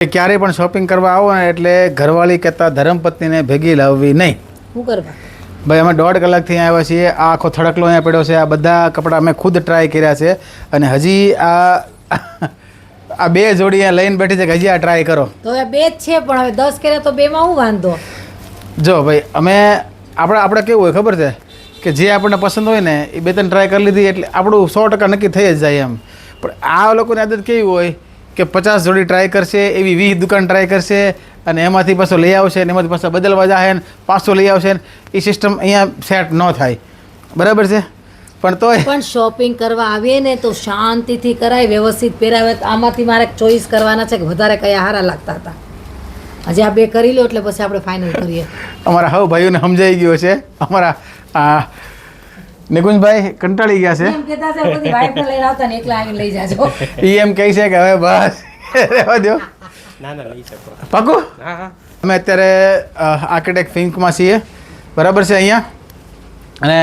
ક્યારે પણ શોપિંગ કરવા આવો ને એટલે ઘરવાળી કહેતા ધર્મપત્નીને ભેગી લાવવી નહીં. શું કરવા ભાઈ અમે 1.5 કલાકથી અહીંયા આવ્યા છીએ. આ આખો થડકલો અહીંયા પડ્યો છે. આ બધા કપડાં અમે ખુદ ટ્રાય કર્યા છે અને હજી આ બે જોડી અહીંયા લઈને બેઠી છે કે હજી આ ટ્રાય કરો. તો હવે બે જ છે પણ હવે 10 કર્યા તો બેમાં હું વાંધો. જો ભાઈ આપણે કેવું હોય ખબર છે કે જે આપણને પસંદ હોય ને એ 2-3 ટ્રાય કરી લીધી એટલે આપણું 100% નક્કી થઈ જ જાય એમ. પણ આ લોકોની આદત કેવી હોય કે 50 જોડી ટ્રાય કરશે, એવી 20 દુકાન ટ્રાય કરશે અને એમાંથી પાછો લઈ આવશે ને એમાંથી પાછા બદલવા જાય ને પાછો લઈ આવશે ને એ સિસ્ટમ અહીંયા સેટ ન થાય. બરાબર છે? પણ તોય પણ શોપિંગ કરવા આવીએ ને તો શાંતિથી કરાય, વ્યવસ્થિત પહેરાવે. આમાંથી મારે ચોઈસ કરવાના છે કે વધારે કયા હારા લાગતા હતા. હજી આ બે કરી લો એટલે પછી આપણે ફાઇનલ કરીએ. અમારા હવે ભાઈઓને સમજાઈ ગયો છે. અમારા નિકુંજભાઈ કંટાળી ગયા છે. એમ કહેતા છે બધી વાઈફને લઈને આવતા ને એકલા આવીને લઈ જાજો. એ એમ કહે છે કે હવે બસ રહેવા દો. ના લઈ શકો. પાકું? હા. અમે અત્યારે આર્કિટેક્ટ ફિંકમાં છીએ. બરાબર છે અહીંયા. અને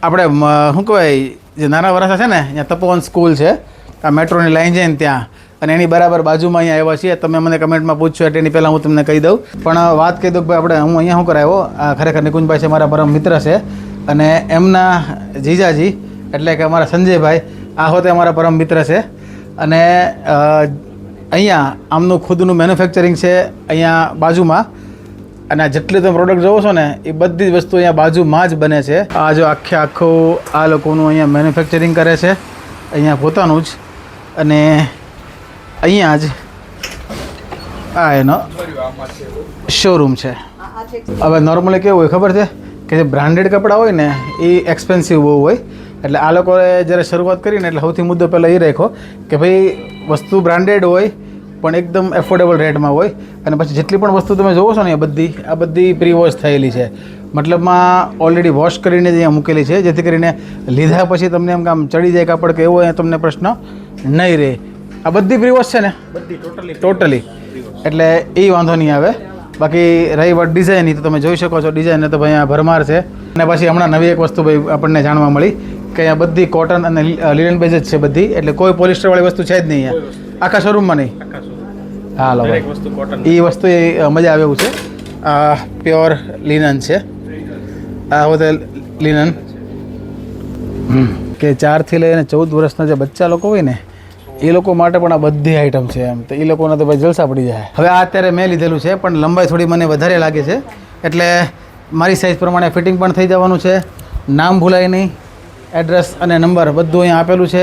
આપણે શું કહેવાય જે નાના વરસા છે ને અહીંયા તપોવન સ્કૂલ છે, આ મેટ્રોની લાઈન છે ને ત્યાં, અને એની બરાબર બાજુમાં અહીંયા આવ્યા છીએ. તમે મને કમેન્ટમાં પૂછશો એટલે એની પહેલાં હું તમને કહી દઉં. પણ વાત કહી દઉં કે ભાઈ હું અહીંયા શું કરાવ્યો, આ ખરેખર નિકુંજભાઈ છે મારા પરમ મિત્ર છે અને એમના જીજાજી એટલે કે અમારા સંજયભાઈ આ હોતે અમારા પરમ મિત્ર છે. અને અહીંયા આમનું ખુદનું મેન્યુફેક્ચરિંગ છે અહીંયા બાજુમાં. અને આ જેટલી તમે પ્રોડક્ટ જોવો છો ને એ બધી જ વસ્તુ અહીંયા બાજુમાં જ બને છે. આ જો આખું આ લોકોનું અહીંયા મેન્યુફેક્ચરિંગ કરે છે અહીંયા પોતાનું જ. અને અહીંયા જ આ એનો શોરૂમ છે. હવે નોર્મલી કેવું હોય ખબર છે કે જે બ્રાન્ડેડ કપડાં હોય ને એ એક્સપેન્સિવ બહુ હોય. એટલે આ લોકોએ જ્યારે શરૂઆત કરીને એટલે સૌથી મુદ્દો પહેલાં એ રાખ્યો કે ભાઈ વસ્તુ બ્રાન્ડેડ હોય પણ એકદમ એફોર્ડેબલ રેટમાં હોય. અને પછી જેટલી પણ વસ્તુ તમે જોવો છો ને આ બધી પ્રી વોશ થયેલી છે. મતલબમાં ઓલરેડી વોશ કરીને જ અહીંયા મૂકેલી છે, જેથી કરીને લીધા પછી તમને એમ કામ ચડી જાય કાપડ કે એવો અહીંયા તમને પ્રશ્ન નહીં રહે. આ બધી પ્રી વોશ છે ને બધી ટોટલી, એટલે એ વાંધો નહીં આવે. બાકી રહી વાત ડિઝાઇનની તો તમે જોઈ શકો છો. ડિઝાઇન તો ભાઈ અહીંયા ભરમાર છે. અને પછી હમણાં નવી એક વસ્તુ ભાઈ આપણને જાણવા મળી કે અહીંયા બધી કોટન અને લિનન બેઝ જ છે બધી, એટલે કોઈ પોલિસ્ટરવાળી વસ્તુ છે જ નહીં અહીંયા આખા શોરૂમમાં નહીં. હા લો એ વસ્તુ એ મજા આવે એવું છે. આ પ્યોર લિનન છે. આ હોતે લિનન કે 4 થી લઈને 14 વર્ષના જે બચ્ચા લોકો હોય ને એ લોકો માટે પણ આ બધી આઈટમ છે એમ. તો એ લોકોને તો ભાઈ જલસા પડી જાય. હવે આ અત્યારે મેં લીધેલું છે પણ લંબાઈ થોડી મને વધારે લાગે છે, એટલે મારી સાઇઝ પ્રમાણે ફિટિંગ પણ થઈ જવાનું છે. નામ ભૂલાય નહીં, એડ્રેસ અને નંબર બધું અહીંયા આપેલું છે.